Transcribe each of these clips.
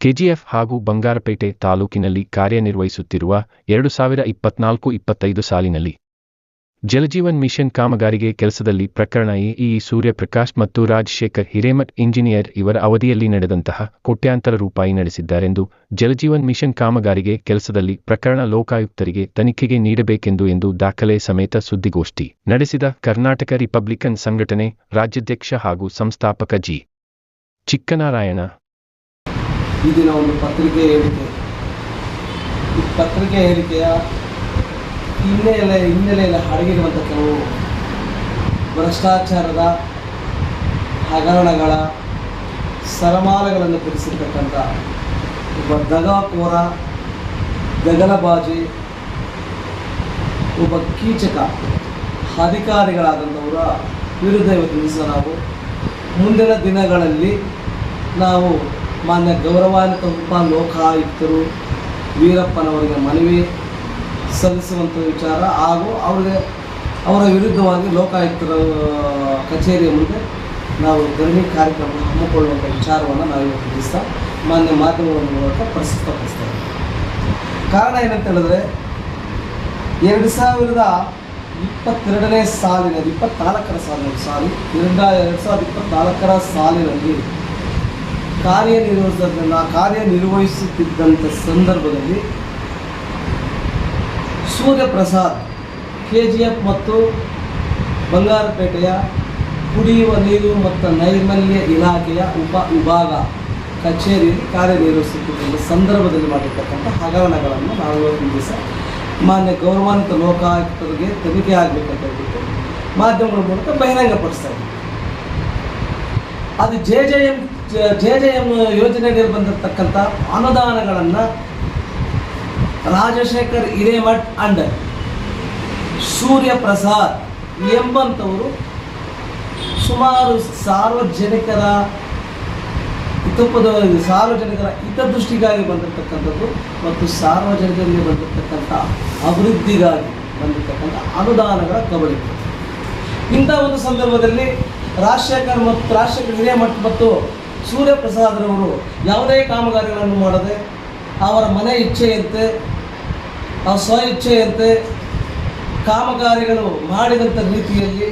KGF ಹಾಗೂ ಬಂಗಾರಪೇಟೆ ತಾಲೂಕಿನಲ್ಲಿ ಕಾರ್ಯನಿರ್ವಹಿಸುತ್ತಿರುವ 2024-25 ಸಾಲಿನಲ್ಲಿ ಜಲಜೀವನ್ ಮಿಷನ್ ಕಾಮಗಾರಿಗೆ ಕೆಲಸದಲ್ಲಿ ಪ್ರಕರಣ ಎಇಇ ಸೂರ್ಯಪ್ರಕಾಶ್ ಮತ್ತು ರಾಜಶೇಖರ್ ಹಿರೇಮಠ್ ಇಂಜಿನಿಯರ್ ಇವರ ಅವಧಿಯಲ್ಲಿ ನಡೆದಂತಹ ಕೋಟ್ಯಾಂತರ ರೂಪಾಯಿ ನಡೆಸಿದ್ದಾರೆಂದು ಜಲಜೀವನ್ ಮಿಷನ್ ಕಾಮಗಾರಿಗೆ ಕೆಲಸದಲ್ಲಿ ಪ್ರಕರಣ ಲೋಕಾಯುಕ್ತರಿಗೆ ತನಿಖೆಗೆ ನೀಡಬೇಕೆಂದು ದಾಖಲೆ ಸಮೇತ ಸುದ್ದಿಗೋಷ್ಠಿ ನಡೆಸಿದ ಕರ್ನಾಟಕ ರಿಪಬ್ಲಿಕನ್ ಸಂಘಟನೆ ರಾಜ್ಯಾಧ್ಯಕ್ಷ ಹಾಗೂ ಸಂಸ್ಥಾಪಕ ಜಿ. ಚಿಕ್ಕನಾರಾಯಣ. ಈ ದಿನ ಒಂದು ಪತ್ರಿಕೆ ಹೇಳಿಕೆ, ಈ ಪತ್ರಿಕೆ ಹೇಳಿಕೆಯ ಹಿನ್ನೆಲೆಯಲ್ಲಿ ಅಡಗಿರುವಂಥ ಕೆಲವು ಭ್ರಷ್ಟಾಚಾರದ ಹಗರಣಗಳ ಸರಮಾಲೆಗಳನ್ನು ತಿಳಿಸಿರ್ತಕ್ಕಂಥ ಒಬ್ಬ ದಗಾಕೋರ, ದಗಲಬಾಜಿ, ಒಬ್ಬ ಕೀಚಕ ಅಧಿಕಾರಿಗಳಾದಂಥವರ ವಿರುದ್ಧ ಇವತ್ತು ದಿವಸ ನಾವು ಮುಂದಿನ ದಿನಗಳಲ್ಲಿ ನಾವು ಮಾನ್ಯ ಗೌರವಾನ್ವಿತ ಉಪ ಲೋಕಾಯುಕ್ತರು ವೀರಪ್ಪನವರಿಗೆ ಮನವಿ ಸಲ್ಲಿಸುವಂಥ ವಿಚಾರ ಹಾಗೂ ಅವರ ವಿರುದ್ಧವಾಗಿ ಲೋಕಾಯುಕ್ತರ ಕಚೇರಿಯ ಮುಂದೆ ನಾವು ಧರಣಿ ಕಾರ್ಯಕ್ರಮ ಹಮ್ಮಿಕೊಳ್ಳುವಂಥ ವಿಚಾರವನ್ನು ನಾವು ಇವತ್ತು ದಿವಸ ಮಾನ್ಯ ಮಾಧ್ಯಮಗಳ ಮೂಲಕ ಪ್ರಸ್ತುತಪಡಿಸ್ತಾ ಇದ್ದೀವಿ. ಕಾರಣ ಏನಂತ ಹೇಳಿದ್ರೆ 2022ನೇ ಸಾಲಿನ 2024ರ ಸಾಲಿನಲ್ಲಿ ಕಾರ್ಯನಿರ್ವಹಿಸುತ್ತಿದ್ದಂಥ ಸಂದರ್ಭದಲ್ಲಿ ಸೂರ್ಯಪ್ರಸಾದ್ ಕೆಜಿಎಫ್ ಮತ್ತು ಬಂಗಾರಪೇಟೆಯ ಕುಡಿಯುವ ನೀರು ಮತ್ತು ನೈರ್ಮಲ್ಯ ಇಲಾಖೆಯ ಉಪ ವಿಭಾಗ ಕಚೇರಿಯಲ್ಲಿ ಕಾರ್ಯನಿರ್ವಹಿಸುತ್ತಿದ್ದ ಸಂದರ್ಭದಲ್ಲಿ ಮಾಡಿರ್ತಕ್ಕಂಥ ಹಗರಣಗಳನ್ನು ನಾವು ಇವತ್ತಿನ ದಿವಸ ಮಾನ್ಯ ಗೌರವಾನ್ವಿತ ಲೋಕಾಯುಕ್ತರಿಗೆ ತನಿಖೆ ಆಗಬೇಕಂತ ಹೇಳ್ಬಿಟ್ಟು ಮಾಧ್ಯಮಗಳ ಮೂಲಕ ಬಹಿರಂಗಪಡಿಸ್ತಾ ಇದ್ದೀವಿ. ಅದು ಜೆ.ಜೆ.ಎಂ ಯೋಜನೆಯಲ್ಲಿ ಬಂದಿರತಕ್ಕಂಥ ಅನುದಾನಗಳನ್ನು ರಾಜಶೇಖರ್ ಹಿರೇಮಠ್ ಅಂಡ್ ಸೂರ್ಯಪ್ರಸಾದ್ ಎಂಬಂಥವರು ಸುಮಾರು ಸಾರ್ವಜನಿಕರ ಹಿತದೃಷ್ಟಿಗಾಗಿ ಬಂದಿರತಕ್ಕಂಥದ್ದು ಮತ್ತು ಸಾರ್ವಜನಿಕರಿಗೆ ಬಂದಿರತಕ್ಕಂಥ ಅಭಿವೃದ್ಧಿಗಾಗಿ ಬಂದಿರತಕ್ಕಂಥ ಅನುದಾನಗಳ ಕಬಳಿಕೆ. ಇಂಥ ಒಂದು ಸಂದರ್ಭದಲ್ಲಿ ರಾಜಶೇಖರ್ ಹಿರೇಮಠ್ ಮತ್ತು ಸೂರ್ಯಪ್ರಸಾದ್ರವರು ಯಾವುದೇ ಕಾಮಗಾರಿಗಳನ್ನು ಮಾಡದೆ ಅವರ ಮನೆ ಇಚ್ಛೆಯಂತೆ ಸ್ವ ಇಚ್ಛೆಯಂತೆ ಕಾಮಗಾರಿಗಳು ಮಾಡಿದಂಥ ರೀತಿಯಲ್ಲಿ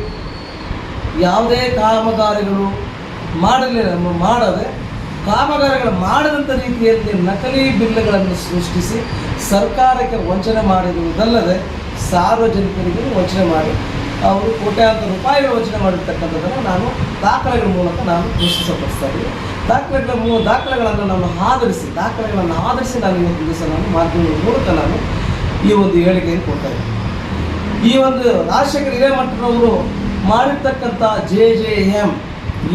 ಯಾವುದೇ ಕಾಮಗಾರಿಗಳು ಮಾಡದೆ ಕಾಮಗಾರಿಗಳು ಮಾಡದಂಥ ರೀತಿಯಲ್ಲಿ ನಕಲಿ ಬಿಲ್ಗಳನ್ನು ಸೃಷ್ಟಿಸಿ ಸರ್ಕಾರಕ್ಕೆ ವಂಚನೆ ಮಾಡಿರುವುದಲ್ಲದೆ ಸಾರ್ವಜನಿಕರಿಗೆ ವಂಚನೆ ಮಾಡಿ ಅವರು ಕೋಟ್ಯಾಂತರ ರೂಪಾಯಿಗಳ ವಂಚನೆ ಮಾಡಿರ್ತಕ್ಕಂಥದ್ದನ್ನು ನಾನು ದಾಖಲೆಗಳ ಮೂಲಕ ನಾನು ಪ್ರಶ್ನಿಸಪಡಿಸ್ತಾ ಇದ್ದೀನಿ. ದಾಖಲೆಗಳನ್ನು ಆಧರಿಸಿ ನಾನು ಇವತ್ತು ದಿವಸ ನಾನು ಮಾಧ್ಯಮಗಳ ಮೂಲಕ ನಾನು ಈ ಒಂದು ಹೇಳಿಕೆಯನ್ನು ಕೊಡ್ತಾ ಇದ್ದೀನಿ. ಈ ಒಂದು ರಾಜಶೇಖರ್ ಹಿರೇಮಠರವರು ಮಾಡಿರ್ತಕ್ಕಂಥ ಜೆ.ಜೆ.ಎಂ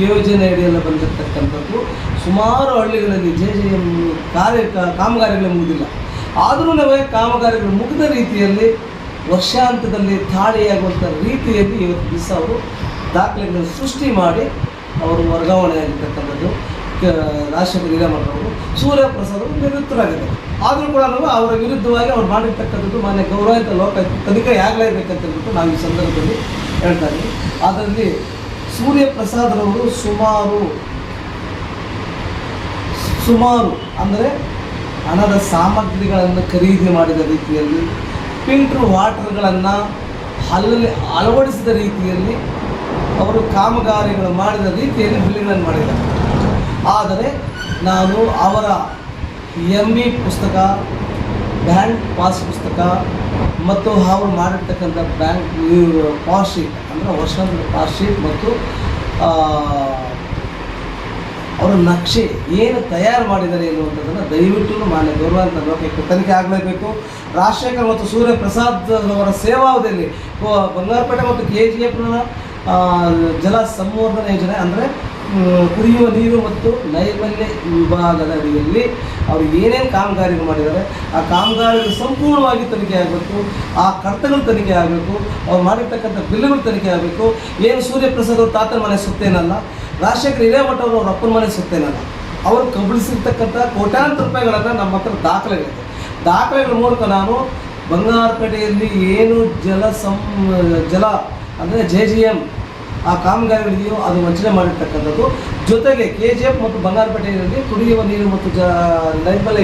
ಯೋಜನೆ ಅಡಿಯಲ್ಲಿ ಬಂದಿರತಕ್ಕಂಥದ್ದು ಸುಮಾರು ಹಳ್ಳಿಗಳಲ್ಲಿ ಜೆ.ಜೆ.ಎಂ ಕಾಮಗಾರಿಗಳು ಮುಗಿದಿಲ್ಲ. ಆದರೂ ಕಾಮಗಾರಿಗಳು ಮುಗಿದ ರೀತಿಯಲ್ಲಿ ವರ್ಷಾಂತದಲ್ಲಿ ತಾಳೆಯಾಗುವಂಥ ರೀತಿಯಲ್ಲಿ ಇವತ್ತು ದಿವಸ ಅವರು ದಾಖಲೆಗಳನ್ನು ಸೃಷ್ಟಿ ಮಾಡಿ ಅವರು ವರ್ಗಾವಣೆಯಾಗಿರ್ತಕ್ಕಂಥದ್ದು. ರಾಜಶೇಖರ್ ಹಿರೇಮಠರವರು ಸೂರ್ಯಪ್ರಸಾದ್ ಅವರು ನಿವೃತ್ತರಾಗಿದ್ದಾರೆ. ಆದರೂ ಕೂಡ ಅವರ ವಿರುದ್ಧವಾಗಿ ಅವ್ರು ಮಾಡಿರ್ತಕ್ಕಂಥದ್ದು ಮಾನ್ಯ ಗೌರವಾನ್ವಿತ ಲೋಕಾಯುಕ್ತ ತನಿಖೆ ಆಗಲೇಬೇಕಂತ ಹೇಳ್ಬಿಟ್ಟು ನಾವು ಈ ಸಂದರ್ಭದಲ್ಲಿ ಹೇಳ್ತಾ ಇದ್ದೀವಿ. ಅದರಲ್ಲಿ ಸೂರ್ಯಪ್ರಸಾದ್ರವರು ಸುಮಾರು ಅಂದರೆ ಹಣದ ಸಾಮಗ್ರಿಗಳನ್ನು ಖರೀದಿ ಮಾಡಿದ ರೀತಿಯಲ್ಲಿ, ಫಿಲ್ಟರ್ ವಾಟರ್ಗಳನ್ನು ಅಲ್ಲಲ್ಲಿ ಅಳವಡಿಸಿದ ರೀತಿಯಲ್ಲಿ ಅವರು ಕಾಮಗಾರಿಗಳು ಮಾಡಿದ ರೀತಿಯಲ್ಲಿ ಬಿಲ್ಗಳನ್ನು ಮಾಡಿದ್ದಾರೆ. ಆದರೆ ನಾನು ಅವರ ME ಪುಸ್ತಕ, ಬ್ಯಾಂಕ್ ಪಾಸ್ ಪುಸ್ತಕ ಮತ್ತು ಅವರು ಮಾಡಿರ್ತಕ್ಕಂಥ ಬ್ಯಾಂಕ್ ಪಾಸ್ ಶೀಟ್ ಅಂದರೆ ವರ್ಷದ ಪಾಸ್ ಶೀಟ್ ಮತ್ತು ಅವರ ನಕ್ಷೆ ಏನು ತಯಾರು ಮಾಡಿದ್ದಾರೆ ಎನ್ನುವಂಥದ್ದನ್ನು ದಯವಿಟ್ಟು ಮಾನ್ಯ ಗೌರವಾನ್ವಿತ ಲೋಕಾಯುಕ್ತ ತನಿಖೆ ಆಗಲೇಬೇಕು. ರಾಜಶೇಖರ್ ಮತ್ತು ಸೂರ್ಯಪ್ರಸಾದ್ ಅವರ ಸೇವಾವಧಿಯಲ್ಲಿ ಬಂಗಾರಪೇಟೆ ಮತ್ತು KGFನ ಜಲ ಸಂವರ್ಧನಾ ಯೋಜನೆ ಅಂದರೆ ಕುಡಿಯುವ ನೀರು ಮತ್ತು ನೈರ್ಮಲ್ಯ ವಿಭಾಗದ ಅಡಿಯಲ್ಲಿ ಅವರು ಏನೇನು ಕಾಮಗಾರಿಗಳು ಮಾಡಿದ್ದಾರೆ ಆ ಕಾಮಗಾರಿಗಳು ಸಂಪೂರ್ಣವಾಗಿ ತನಿಖೆ ಆಗಬೇಕು. ಆ ಕರ್ತಗಳು ತನಿಖೆ ಆಗಬೇಕು. ಅವ್ರು ಮಾಡಿರ್ತಕ್ಕಂಥ ಬಿಲ್లుಗಳು ತನಿಖೆ ಆಗಬೇಕು. ಏನು ಸೂರ್ಯಪ್ರಸಾದ್ ಅವ್ರ ತಾತನ ಮನೆ ಸುತ್ತೇನಲ್ಲ, ರಾಜಶೇಖರ್ ಹಿರೇಮಠ ಅವರು ಅವ್ರ ಅಪ್ಪನ ಮನೆ ಸುತ್ತೇನಲ್ಲ, ಅವರು ಕಬಳಿಸಿರ್ತಕ್ಕಂಥ ಕೋಟ್ಯಾಂತರ ರೂಪಾಯಿಗಳನ್ನು ನಮ್ಮ ಹತ್ರ ದಾಖಲೆಗಳ ಮೂಲಕ ನಾನು ಬಂಗಾರಪೇಟೆಯಲ್ಲಿ ಏನು ಜಲ ಅಂದರೆ ಜೆ.ಜೆ.ಎಂ ಆ ಕಾಮಗಾರಿಗಳಿದೆಯೋ ಅದು ವಂಚನೆ ಮಾಡಿರ್ತಕ್ಕಂಥದ್ದು ಜೊತೆಗೆ KGF ಮತ್ತು ಬಂಗಾರಪೇಟೆಯಲ್ಲಿ ಕುಡಿಯುವ ನೀರು ಮತ್ತು ನೈರ್ಮಲ್ಯ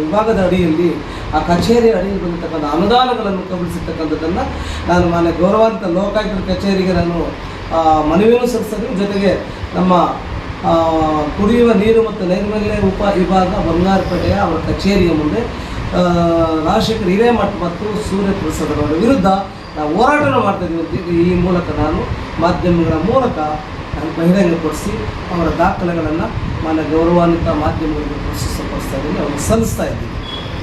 ವಿಭಾಗದ ಅಡಿಯಲ್ಲಿ ಆ ಕಚೇರಿಯ ಅಡಿಯಲ್ಲಿ ಬಂದಿರತಕ್ಕಂಥ ಅನುದಾನಗಳನ್ನು ಕಬಳಿಸಿರ್ತಕ್ಕಂಥದ್ದನ್ನು ನಾನು ಮಾನ್ಯ ಗೌರವಾನ್ವಿತ ಲೋಕಾಯುಕ್ತರ ಕಚೇರಿಗೆ ನಾನು ಮನವಿಯನ್ನು ಸಲ್ಲಿಸಿದ್ದೀನಿ. ಜೊತೆಗೆ ನಮ್ಮ ಕುಡಿಯುವ ನೀರು ಮತ್ತು ನೈರ್ಮಲ್ಯ ವಿಭಾಗ ಬಂಗಾರಪೇಟೆಯ ಅವರ ಕಚೇರಿಯ ಮುಂದೆ ರಾಜಶೇಖರ್ ಹಿರೇಮಠ್ ಮತ್ತು ಸೂರ್ಯಪ್ರಸಾದ್ ಅವರ ವಿರುದ್ಧ ನಾವು ಹೋರಾಟವನ್ನು ಮಾಡ್ತಾ ಇದ್ದೀವಿ. ಈ ಮೂಲಕ ನಾನು ಮಾಧ್ಯಮಗಳ ಮೂಲಕ ನಾನು ಬಹಿರಂಗಪಡಿಸಿ ಅವರ ದಾಖಲೆಗಳನ್ನು ಮಾನ್ಯ ಗೌರವಾನ್ವಿತ ಮಾಧ್ಯಮಗಳಿಗೆ ಪ್ರಸ್ತುತಪಡಿಸ್ತಾ ಇದ್ದೀನಿ, ಅವ್ರಿಗೆ ಸಲ್ಲಿಸ್ತಾ ಇದ್ದೀನಿ.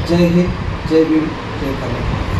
ಜೈ ಹಿಂದ್, ಜೈ ಭೀಮ್, ಜೈ ಕರ್ನಾಟಕ.